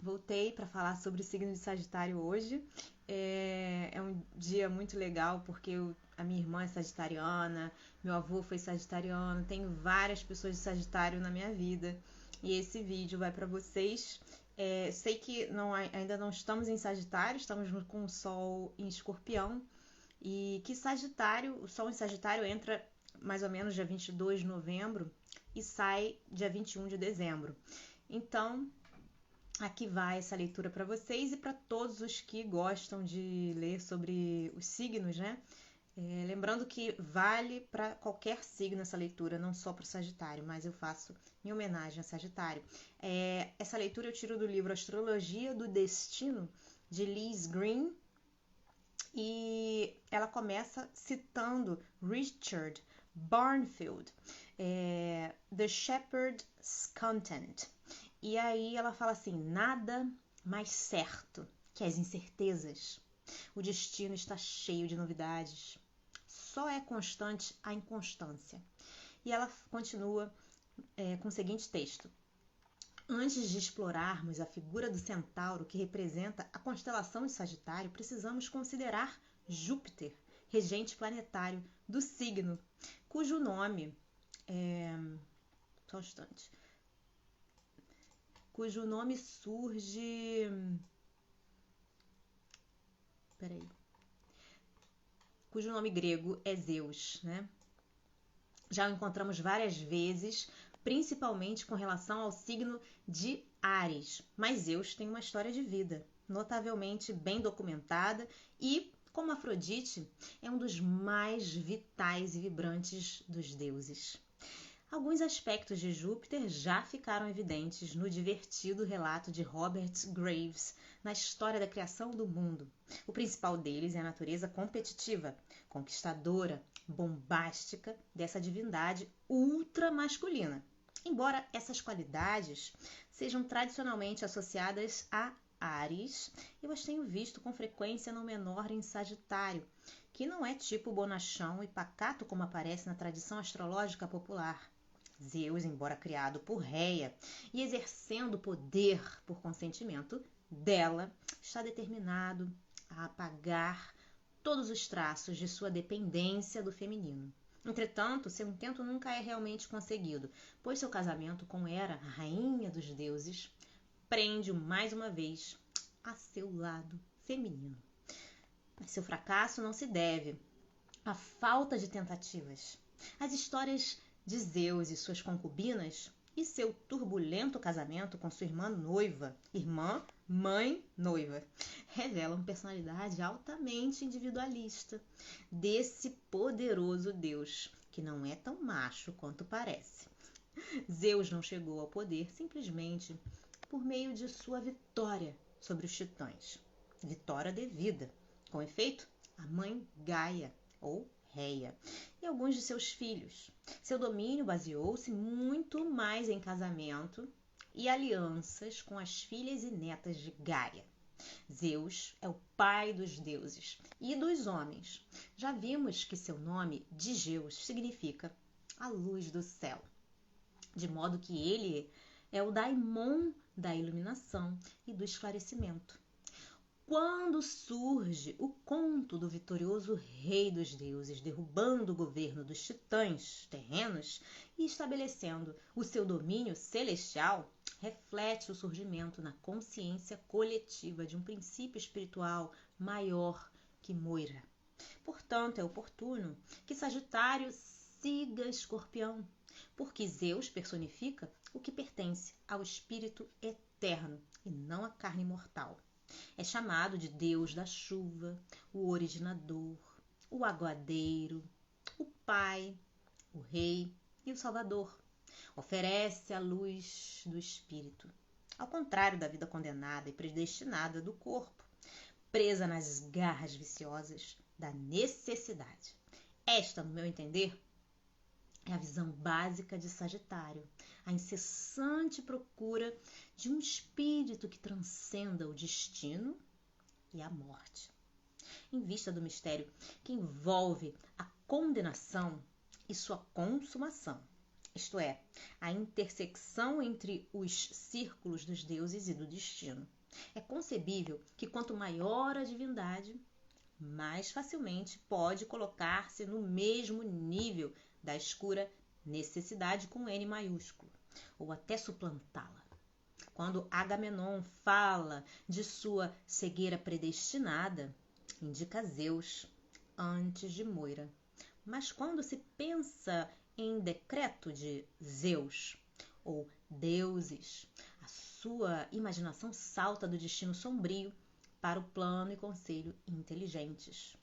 Voltei para falar sobre o signo de Sagitário hoje. É um dia muito legal porque a minha irmã é sagitariana, meu avô foi sagitariano, tenho várias pessoas de Sagitário na minha vida e esse vídeo vai para vocês. Sei que ainda não estamos em Sagitário, estamos com o Sol em Escorpião e que Sagitário, o Sol em Sagitário entra mais ou menos dia 22 de novembro e sai dia 21 de dezembro. Então, aqui vai essa leitura para vocês e para todos os que gostam de ler sobre os signos, né? Lembrando que vale para qualquer signo essa leitura, não só para o Sagitário, mas eu faço em homenagem a Sagitário. Essa leitura eu tiro do livro Astrologia do Destino, de Liz Green, e ela começa citando Richard Barnfield, The Shepherd's Content. E aí ela fala assim: nada mais certo que as incertezas. O destino está cheio de novidades. Só é constante a inconstância. E ela continua com o seguinte texto: antes de explorarmos a figura do centauro que representa a constelação de Sagitário, precisamos considerar Júpiter, regente planetário do signo, cujo nome só um instante, cujo nome surge. Peraí. Cujo nome grego é Zeus, né? Já o encontramos várias vezes, principalmente com relação ao signo de Áries. Mas Zeus tem uma história de vida, notavelmente bem documentada e, como Afrodite, é um dos mais vitais e vibrantes dos deuses. Alguns aspectos de Júpiter já ficaram evidentes no divertido relato de Robert Graves na história da criação do mundo. O principal deles é a natureza competitiva, conquistadora, bombástica dessa divindade ultramasculina. Embora essas qualidades sejam tradicionalmente associadas a Áries, eu as tenho visto com frequência não menor em Sagitário, que não é tipo bonachão e pacato como aparece na tradição astrológica popular. Zeus, embora criado por Reia e exercendo poder por consentimento dela, está determinado a apagar todos os traços de sua dependência do feminino. Entretanto, seu intento nunca é realmente conseguido, pois seu casamento com Hera, a rainha dos deuses, prende-o mais uma vez a seu lado feminino. Mas seu fracasso não se deve à falta de tentativas. As histórias de Zeus e suas concubinas e seu turbulento casamento com sua mãe noiva, revelam personalidade altamente individualista desse poderoso Deus, que não é tão macho quanto parece. Zeus não chegou ao poder simplesmente por meio de sua vitória sobre os titãs. Vitória devida, com efeito, a mãe Gaia, ou Reia, e alguns de seus filhos. Seu domínio baseou-se muito mais em casamento e alianças com as filhas e netas de Gaia. Zeus é o pai dos deuses e dos homens. Já vimos que seu nome, Digeus, significa a luz do céu, de modo que ele é o daimon da iluminação e do esclarecimento. Quando surge o conto do vitorioso rei dos deuses derrubando o governo dos titãs terrenos e estabelecendo o seu domínio celestial, reflete o surgimento na consciência coletiva de um princípio espiritual maior que Moira. Portanto, é oportuno que Sagitário siga Escorpião, porque Zeus personifica o que pertence ao espírito eterno e não à carne mortal. É chamado de Deus da chuva, o originador, o aguadeiro, o pai, o rei e o salvador. Oferece a luz do espírito, ao contrário da vida condenada e predestinada do corpo, presa nas garras viciosas da necessidade. Esta, no meu entender, é a visão básica de Sagitário, a incessante procura de um espírito que transcenda o destino e a morte. Em vista do mistério que envolve a condenação e sua consumação, isto é, a intersecção entre os círculos dos deuses e do destino. É concebível que quanto maior a divindade, mais facilmente pode colocar-se no mesmo nível da escura necessidade com N maiúsculo, ou até suplantá-la. Quando Agamenon fala de sua cegueira predestinada, indica Zeus antes de Moira. Mas quando se pensa em decreto de Zeus ou deuses, a sua imaginação salta do destino sombrio para o plano e conselho inteligentes.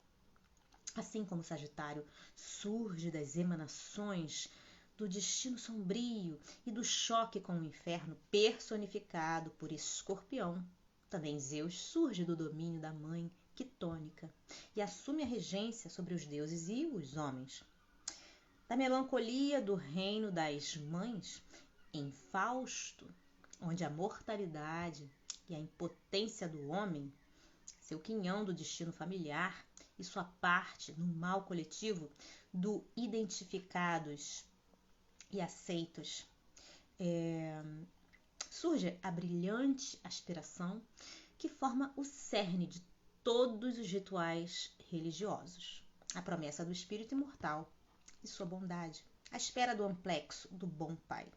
Assim como Sagitário surge das emanações do destino sombrio e do choque com o inferno personificado por Escorpião, também Zeus surge do domínio da mãe quitônica e assume a regência sobre os deuses e os homens. Da melancolia do reino das mães, em Fausto, onde a mortalidade e a impotência do homem, seu quinhão do destino familiar e sua parte no mal coletivo do identificados e aceitos, surge a brilhante aspiração que forma o cerne de todos os rituais religiosos. A promessa do espírito imortal e sua bondade, a espera do amplexo do bom pai.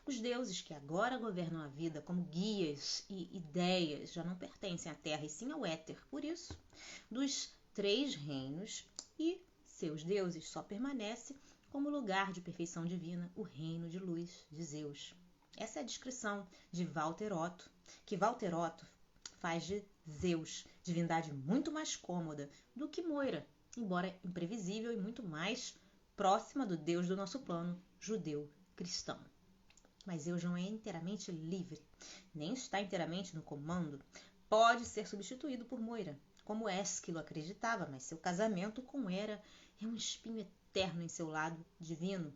Os deuses que agora governam a vida como guias e ideias já não pertencem à terra e sim ao éter. Por isso, dos 3 reinos e seus deuses só permanece como lugar de perfeição divina o reino de luz de Zeus. Essa é a descrição de Walter Otto, que Walter Otto faz de Zeus, divindade muito mais cômoda do que Moira, embora imprevisível e muito mais próxima do Deus do nosso plano judeu-cristão. Mas Zeus não é inteiramente livre, nem está inteiramente no comando. Pode ser substituído por Moira, como Ésquilo acreditava, mas seu casamento com Hera é um espinho eterno em seu lado divino.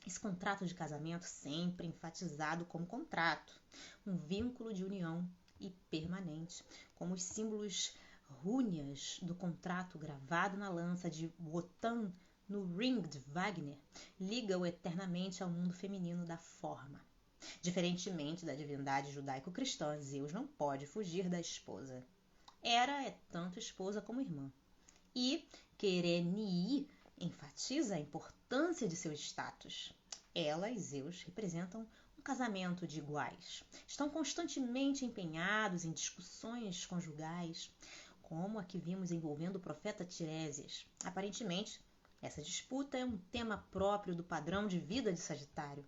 Esse contrato de casamento sempre enfatizado como contrato, um vínculo de união e permanente, como os símbolos rúneas do contrato gravado na lança de Wotan no Ring de Wagner, liga-o eternamente ao mundo feminino da forma. Diferentemente da divindade judaico-cristã, Zeus não pode fugir da esposa. Hera é tanto esposa como irmã. E Querenii enfatiza a importância de seu status. Ela e Zeus representam um casamento de iguais. Estão constantemente empenhados em discussões conjugais, como a que vimos envolvendo o profeta Tiresias. Aparentemente, essa disputa é um tema próprio do padrão de vida de Sagitário.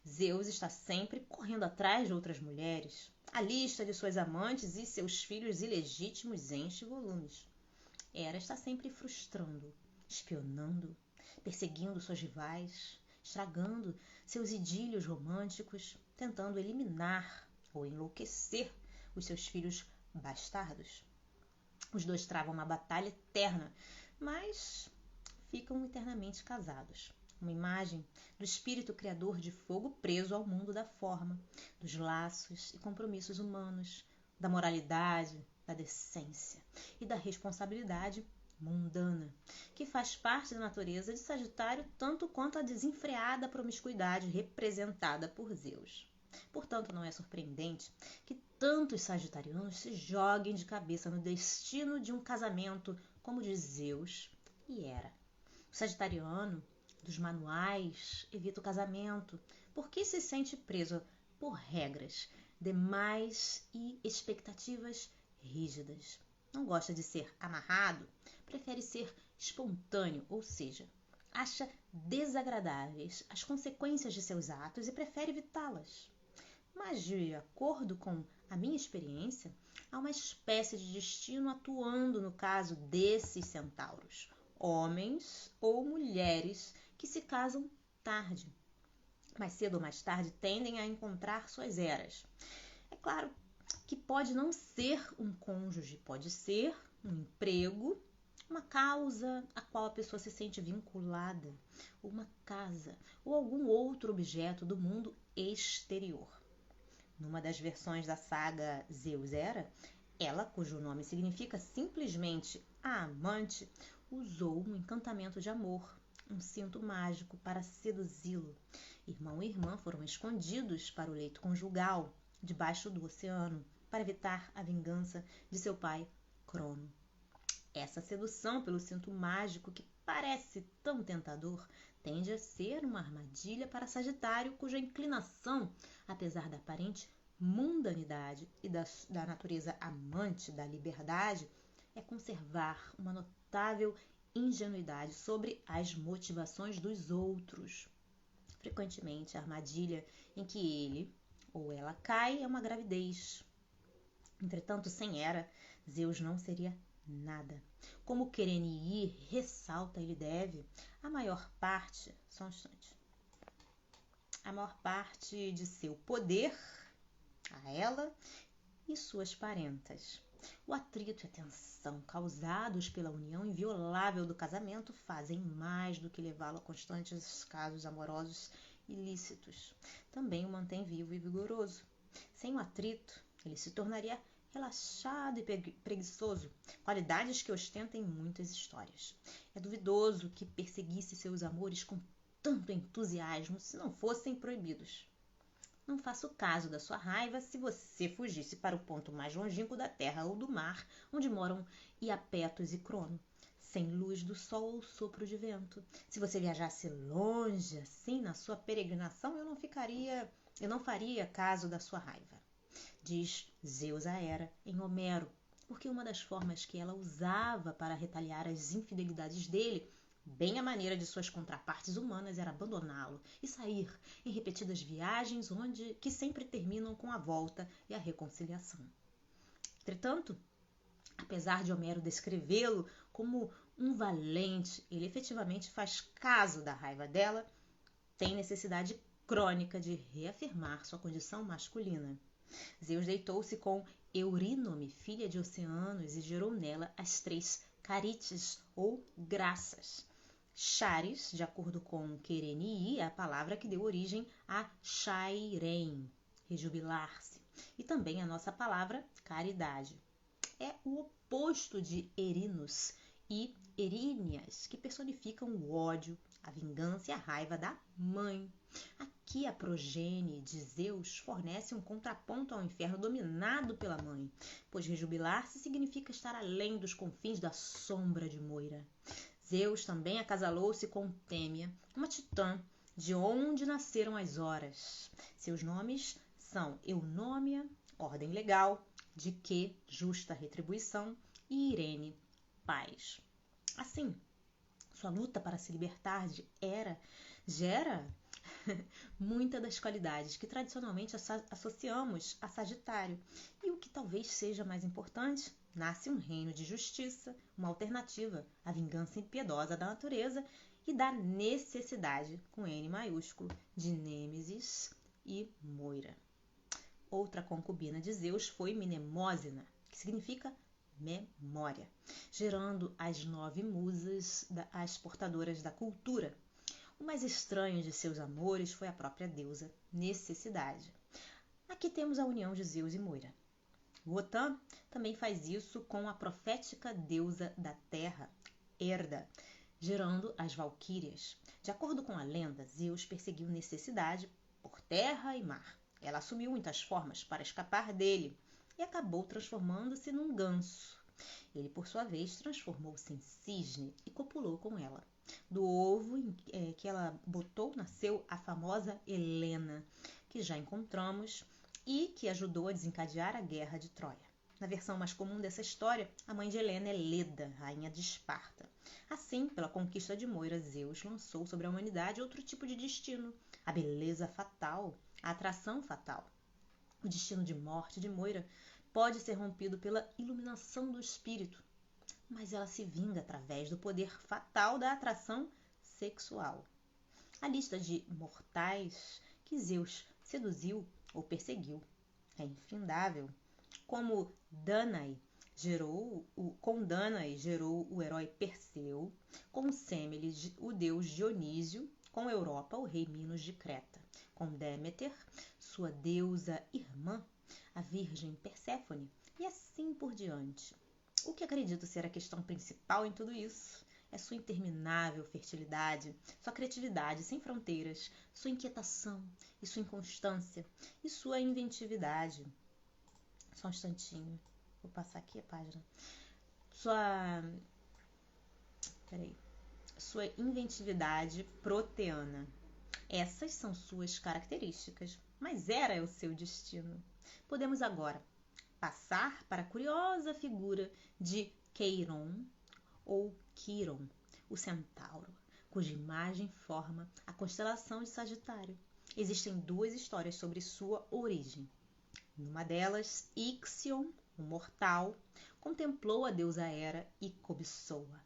Zeus está sempre correndo atrás de outras mulheres. A lista de suas amantes e seus filhos ilegítimos enche volumes. Hera está sempre frustrando, espionando, perseguindo suas rivais, estragando seus idílios românticos, tentando eliminar ou enlouquecer os seus filhos bastardos. Os dois travam uma batalha eterna, mas ficam eternamente casados. Uma imagem do espírito criador de fogo preso ao mundo da forma, dos laços e compromissos humanos, da moralidade, da decência e da responsabilidade mundana, que faz parte da natureza de Sagitário tanto quanto a desenfreada promiscuidade representada por Zeus. Portanto, não é surpreendente que tantos sagitarianos se joguem de cabeça no destino de um casamento como o de Zeus e Hera. O sagitariano dos manuais evita o casamento porque se sente preso por regras demais e expectativas rígidas. Não gosta de ser amarrado, prefere ser espontâneo, ou seja, acha desagradáveis as consequências de seus atos e prefere evitá-las. Mas, de acordo com a minha experiência, há uma espécie de destino atuando no caso desses centauros, homens ou mulheres que se casam tarde. Mais cedo ou mais tarde tendem a encontrar suas eras. É claro que pode não ser um cônjuge, pode ser um emprego, uma causa a qual a pessoa se sente vinculada, ou uma casa, ou algum outro objeto do mundo exterior. Numa das versões da saga Zeus Hera, ela, cujo nome significa simplesmente a amante, usou um encantamento de amor, um cinto mágico para seduzi-lo. Irmão e irmã foram escondidos para o leito conjugal, debaixo do oceano, para evitar a vingança de seu pai, Crono. Essa sedução pelo cinto mágico, que parece tão tentador, tende a ser uma armadilha para Sagitário, cuja inclinação, apesar da aparente mundanidade e da natureza amante da liberdade, é conservar uma notável ingenuidade sobre as motivações dos outros. Frequentemente, a armadilha em que ele ou ela cai é uma gravidez. Entretanto, sem Hera, Zeus não seria nada. Como Querenii ressalta, ele deve a maior parte, só um instante, a maior parte de seu poder a ela e suas parentas. O atrito e a tensão causados pela união inviolável do casamento fazem mais do que levá-lo a constantes casos amorosos ilícitos. Também o mantém vivo e vigoroso. Sem o atrito, ele se tornaria relaxado e preguiçoso, qualidades que ostenta em muitas histórias. É duvidoso que perseguisse seus amores com tanto entusiasmo se não fossem proibidos. Não faço caso da sua raiva se você fugisse para o ponto mais longínquo da terra ou do mar, onde moram Iapetos e Crono, sem luz do sol ou sopro de vento. Se você viajasse longe assim na sua peregrinação, eu não faria caso da sua raiva. Diz Zeus a Hera em Homero, porque uma das formas que ela usava para retaliar as infidelidades dele, bem à maneira de suas contrapartes humanas, era abandoná-lo e sair em repetidas viagens que sempre terminam com a volta e a reconciliação. Entretanto, apesar de Homero descrevê-lo como um valente, ele efetivamente faz caso da raiva dela, tem necessidade crônica de reafirmar sua condição masculina. Zeus deitou-se com Eurínome, filha de Oceanos, e gerou nela as 3 Carites, ou graças. Charis, de acordo com Querenii, é a palavra que deu origem a Chairem, rejubilar-se, e também a nossa palavra caridade. É o oposto de Erinos e Eríneas, que personificam o ódio, a vingança e a raiva da mãe. Aqui a progenie de Zeus fornece um contraponto ao inferno dominado pela mãe, pois rejubilar-se significa estar além dos confins da sombra de Moira. Zeus também acasalou-se com Têmia, uma titã, de onde nasceram as horas. Seus nomes são Eunômia, ordem legal, Dike, justa retribuição, e Irene, paz. Assim, sua luta para se libertar de Hera gera muitas das qualidades que tradicionalmente associamos a Sagitário. E o que talvez seja mais importante, nasce um reino de justiça, uma alternativa à vingança impiedosa da natureza e da necessidade, com N maiúsculo, de Nêmesis e Moira. Outra concubina de Zeus foi Mnemósina, que significa memória, gerando as 9 musas, as portadoras da cultura. O mais estranho de seus amores foi a própria deusa Necessidade. Aqui temos a união de Zeus e Moira. Wotan também faz isso com a profética deusa da terra, Herda, gerando as valquírias. De acordo com a lenda, Zeus perseguiu Necessidade por terra e mar. Ela assumiu muitas formas para escapar dele e acabou transformando-se num ganso. Ele, por sua vez, transformou-se em cisne e copulou com ela. Do ovo que ela botou nasceu a famosa Helena, que já encontramos e que ajudou a desencadear a Guerra de Troia. Na versão mais comum dessa história, a mãe de Helena é Leda, rainha de Esparta. Assim, pela conquista de Moira, Zeus lançou sobre a humanidade outro tipo de destino, a beleza fatal, a atração fatal. O destino de morte de Moira pode ser rompido pela iluminação do espírito, mas ela se vinga através do poder fatal da atração sexual. A lista de mortais que Zeus seduziu ou perseguiu é infindável. Com Danae gerou o herói Perseu, com Sêmeles o deus Dionísio, com Europa o rei Minos de Creta, com Deméter, sua deusa irmã, a virgem Perséfone, e assim por diante. O que acredito ser a questão principal em tudo isso é sua interminável fertilidade, sua criatividade sem fronteiras, sua inquietação e sua inconstância e sua inventividade. Só um instantinho, vou passar aqui a página. Sua inventividade proteana. Essas são suas características, mas era o seu destino. Podemos agora passar para a curiosa figura de Queiron ou Quiron, o centauro, cuja imagem forma a constelação de Sagitário. Existem duas histórias sobre sua origem. Numa delas, Ixion, o mortal, contemplou a deusa Hera e cobiçou-a.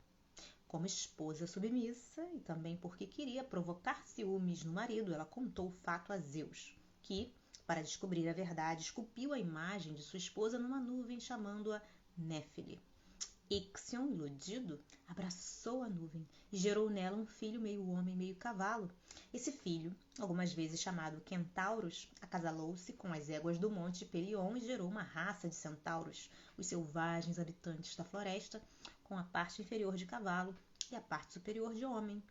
Como esposa submissa, e também porque queria provocar ciúmes no marido, ela contou o fato a Zeus, que, para descobrir a verdade, esculpiu a imagem de sua esposa numa nuvem, chamando-a Néfili. Ixion, iludido, abraçou a nuvem e gerou nela um filho meio homem, meio cavalo. Esse filho, algumas vezes chamado Quentauros, acasalou-se com as éguas do monte Pelion e gerou uma raça de centauros, os selvagens habitantes da floresta, com a parte inferior de cavalo e a parte superior de homem.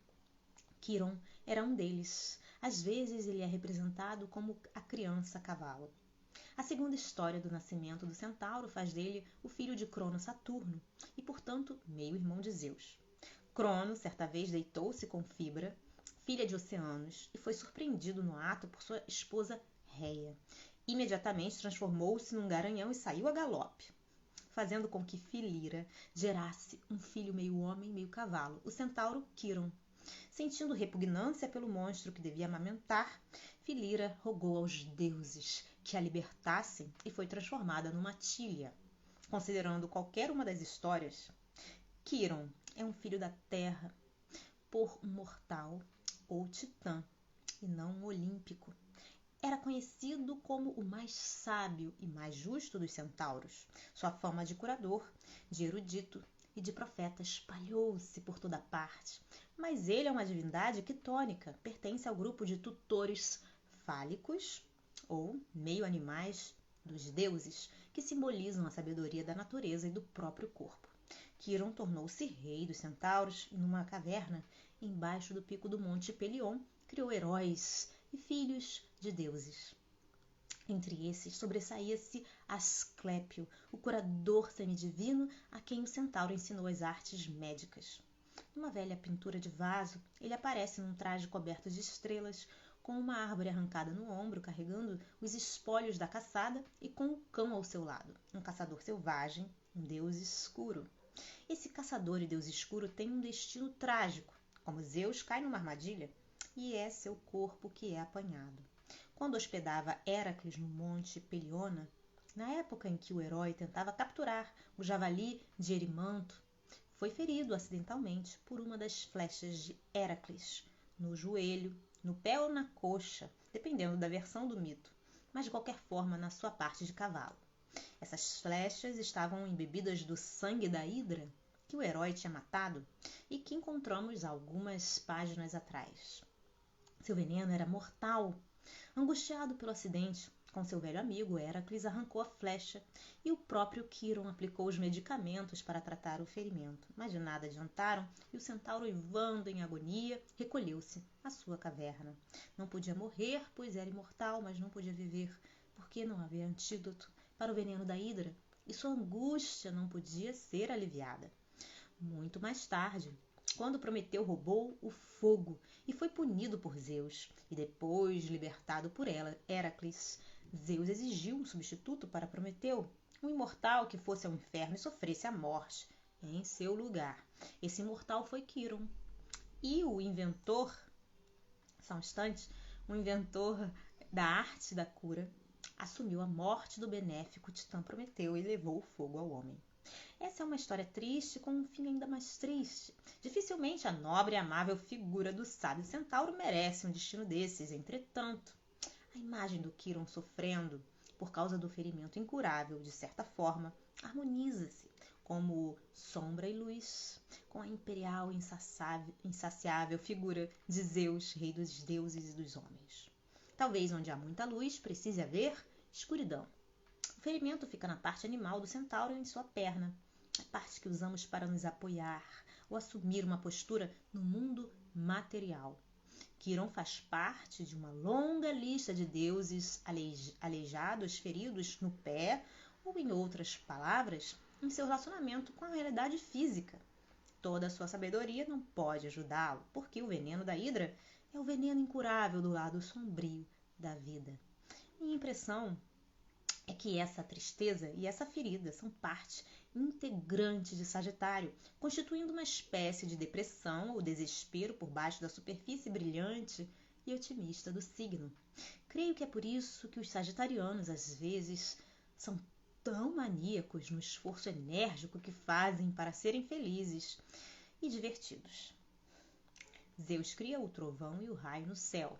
Quiron era um deles. Às vezes ele é representado como a criança cavalo. A segunda história do nascimento do centauro faz dele o filho de Crono Saturno e, portanto, meio-irmão de Zeus. Crono, certa vez, deitou-se com Fibra, filha de Oceanos, e foi surpreendido no ato por sua esposa Reia. Imediatamente transformou-se num garanhão e saiu a galope, fazendo com que Filira gerasse um filho meio homem, meio cavalo, o centauro Quiron. Sentindo repugnância pelo monstro que devia amamentar, Filira rogou aos deuses que a libertassem e foi transformada numa tilha. Considerando qualquer uma das histórias, Quiron é um filho da terra por um mortal ou titã, e não um olímpico. Era conhecido como o mais sábio e mais justo dos centauros. Sua fama de curador, de erudito e de profeta espalhou-se por toda parte. Mas ele é uma divindade quitônica, pertence ao grupo de tutores fálicos ou meio-animais dos deuses, que simbolizam a sabedoria da natureza e do próprio corpo. Quiron tornou-se rei dos centauros e, numa caverna, embaixo do pico do monte Pelion, criou heróis e filhos de deuses. Entre esses sobressaía-se Asclépio, o curador semidivino a quem o centauro ensinou as artes médicas. Numa velha pintura de vaso, ele aparece num traje coberto de estrelas, com uma árvore arrancada no ombro, carregando os espólios da caçada e com o cão ao seu lado, um caçador selvagem, um deus escuro. Esse caçador e deus escuro tem um destino trágico. Como Zeus cai numa armadilha, e é seu corpo que é apanhado. Quando hospedava Heracles no monte Peliona, na época em que o herói tentava capturar o javali de Erimanto, foi ferido acidentalmente por uma das flechas de Heracles, no joelho, no pé ou na coxa, dependendo da versão do mito, mas de qualquer forma na sua parte de cavalo. Essas flechas estavam embebidas do sangue da hidra que o herói tinha matado e que encontramos algumas páginas atrás. Seu veneno era mortal. Angustiado pelo acidente, com seu velho amigo, Heracles arrancou a flecha e o próprio Quiron aplicou os medicamentos para tratar o ferimento. Mas de nada adiantaram e o centauro, uivando em agonia, recolheu-se à sua caverna. Não podia morrer, pois era imortal, mas não podia viver, porque não havia antídoto para o veneno da hidra e sua angústia não podia ser aliviada. Muito mais tarde, quando Prometeu roubou o fogo e foi punido por Zeus, e depois libertado por Heracles, Zeus exigiu um substituto para Prometeu, um imortal que fosse ao inferno e sofresse a morte em seu lugar. Esse imortal foi Quiron. E o inventor, só um instante, o inventor da arte da cura, assumiu a morte do benéfico titã Prometeu e levou o fogo ao homem. Essa é uma história triste com um fim ainda mais triste. Dificilmente a nobre e amável figura do sábio centauro merece um destino desses. Entretanto, a imagem do Quiron sofrendo por causa do ferimento incurável, de certa forma, harmoniza-se como sombra e luz com a imperial e insaciável figura de Zeus, rei dos deuses e dos homens. Talvez onde há muita luz precise haver escuridão. O ferimento fica na parte animal do centauro em sua perna, a parte que usamos para nos apoiar, ou assumir uma postura no mundo material. Quiron faz parte de uma longa lista de deuses aleijados, feridos no pé, ou em outras palavras, em seu relacionamento com a realidade física. Toda a sua sabedoria não pode ajudá-lo, porque o veneno da hidra é o veneno incurável do lado sombrio da vida. Minha impressão é que essa tristeza e essa ferida são parte integrante de Sagitário, constituindo uma espécie de depressão ou desespero por baixo da superfície brilhante e otimista do signo. Creio que é por isso que os sagitarianos, às vezes, são tão maníacos no esforço enérgico que fazem para serem felizes e divertidos. Zeus cria o trovão e o raio no céu,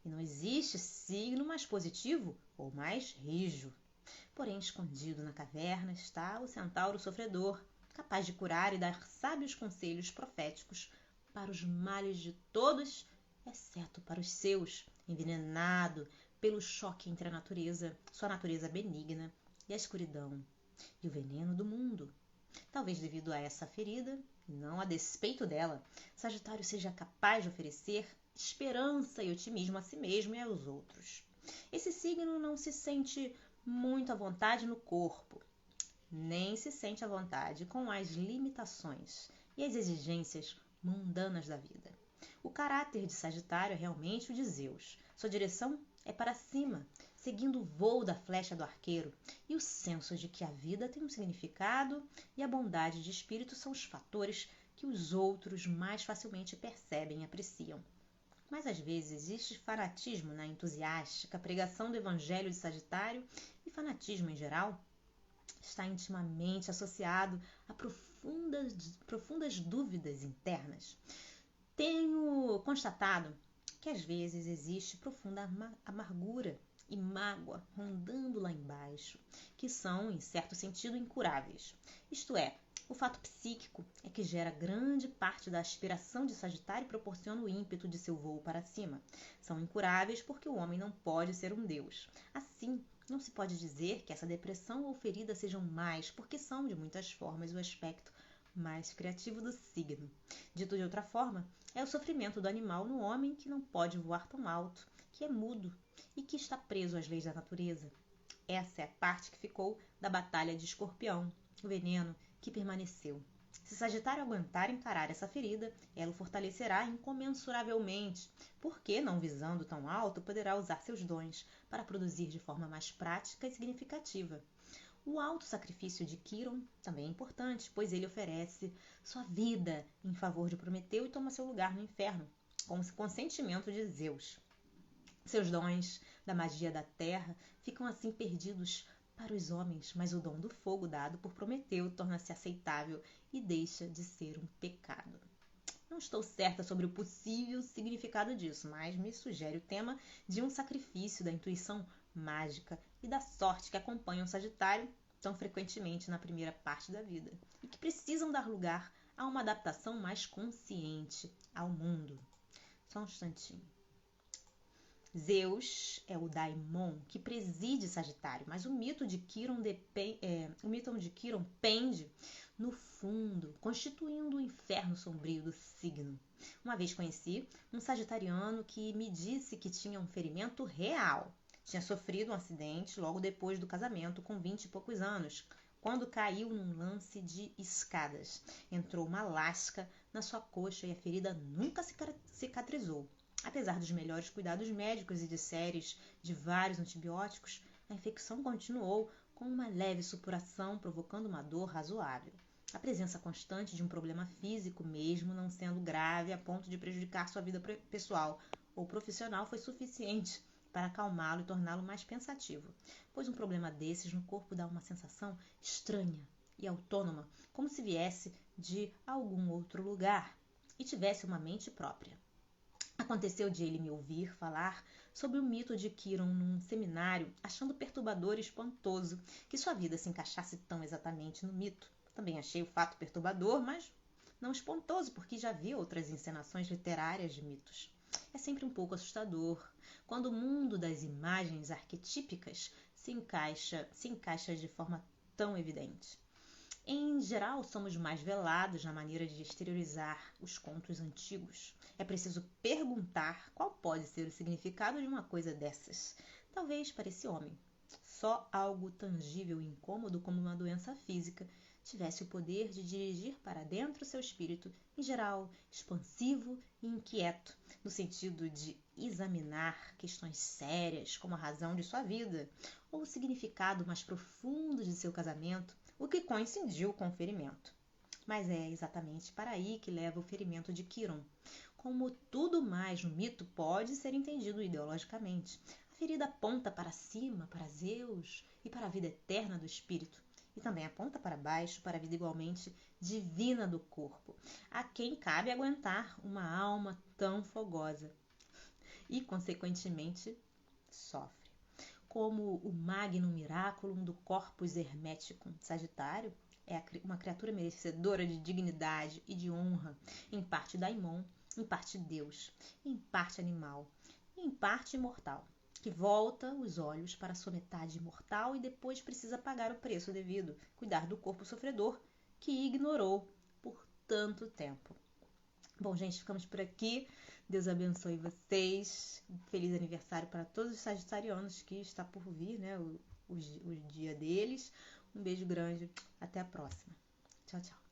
e não existe signo mais positivo ou mais rijo. Porém, escondido na caverna está o centauro sofredor, capaz de curar e dar sábios conselhos proféticos para os males de todos, exceto para os seus, envenenado pelo choque entre sua natureza benigna, e a escuridão e o veneno do mundo. Talvez devido a essa ferida, e não a despeito dela, Sagitário seja capaz de oferecer esperança e otimismo a si mesmo e aos outros. Esse signo não se sente muito à vontade no corpo, nem se sente à vontade com as limitações e as exigências mundanas da vida. O caráter de Sagitário é realmente o de Zeus. Sua direção é para cima, seguindo o voo da flecha do arqueiro, e o senso de que a vida tem um significado e a bondade de espírito são os fatores que os outros mais facilmente percebem e apreciam. Mas às vezes existe fanatismo na entusiástica pregação do Evangelho de Sagitário, e fanatismo em geral está intimamente associado a profundas dúvidas internas. Tenho constatado que às vezes existe profunda amargura e mágoa rondando lá embaixo, que são, em certo sentido, incuráveis. Isto é, o fato psíquico é que gera grande parte da aspiração de Sagitário e proporciona o ímpeto de seu voo para cima. São incuráveis porque o homem não pode ser um deus. Assim, não se pode dizer que essa depressão ou ferida sejam más, porque são, de muitas formas, o aspecto mais criativo do signo. Dito de outra forma, é o sofrimento do animal no homem que não pode voar tão alto, que é mudo e que está preso às leis da natureza. Essa é a parte que ficou da batalha de Escorpião, o veneno que permaneceu. Se Sagitário aguentar encarar essa ferida, ela o fortalecerá incomensuravelmente, porque, não visando tão alto, poderá usar seus dons para produzir de forma mais prática e significativa. O auto-sacrifício de Quiron também é importante, pois ele oferece sua vida em favor de Prometeu e toma seu lugar no inferno, com o consentimento de Zeus. Seus dons da magia da terra ficam assim perdidos para os homens, mas o dom do fogo dado por Prometeu torna-se aceitável e deixa de ser um pecado. Não estou certa sobre o possível significado disso, mas me sugere o tema de um sacrifício da intuição mágica e da sorte que acompanham o Sagitário tão frequentemente na primeira parte da vida e que precisam dar lugar a uma adaptação mais consciente ao mundo. Só um instantinho. Zeus é o daimon que preside Sagitário, mas o mito de Quiron pende no fundo, constituindo o inferno sombrio do signo. Uma vez conheci um sagitariano que me disse que tinha um ferimento real. Tinha sofrido um acidente logo depois do casamento, com 20 e poucos anos, quando caiu num lance de escadas. Entrou uma lasca na sua coxa e a ferida nunca cicatrizou. Apesar dos melhores cuidados médicos e de séries de vários antibióticos, a infecção continuou com uma leve supuração, provocando uma dor razoável. A presença constante de um problema físico, mesmo não sendo grave a ponto de prejudicar sua vida pessoal ou profissional, foi suficiente para acalmá-lo e torná-lo mais pensativo, pois um problema desses no corpo dá uma sensação estranha e autônoma, como se viesse de algum outro lugar e tivesse uma mente própria. Aconteceu de ele me ouvir falar sobre o mito de Quiron num seminário, achando perturbador e espantoso que sua vida se encaixasse tão exatamente no mito. Também achei o fato perturbador, mas não espantoso, porque já vi outras encenações literárias de mitos. É sempre um pouco assustador quando o mundo das imagens arquetípicas se encaixa de forma tão evidente. Em geral, somos mais velados na maneira de exteriorizar os contos antigos. É preciso perguntar qual pode ser o significado de uma coisa dessas. Talvez para esse homem, só algo tangível e incômodo como uma doença física tivesse o poder de dirigir para dentro seu espírito, em geral expansivo e inquieto, no sentido de examinar questões sérias como a razão de sua vida ou o significado mais profundo de seu casamento, o que coincidiu com o ferimento. Mas é exatamente para aí que leva o ferimento de Quiron. Como tudo mais no mito pode ser entendido ideologicamente, a ferida aponta para cima, para Zeus e para a vida eterna do espírito. E também aponta para baixo, para a vida igualmente divina do corpo, a quem cabe aguentar uma alma tão fogosa e, consequentemente, sofre. Como o magnum miraculum do corpus hermeticum, Sagitário é uma criatura merecedora de dignidade e de honra, em parte daimon, em parte Deus, em parte animal, e em parte imortal, que volta os olhos para sua metade imortal e depois precisa pagar o preço devido, cuidar do corpo sofredor que ignorou por tanto tempo. Bom, gente, ficamos por aqui. Deus abençoe vocês. Feliz aniversário para todos os sagitarianos que está por vir, né? O dia deles. Um beijo grande. Até a próxima. Tchau, tchau.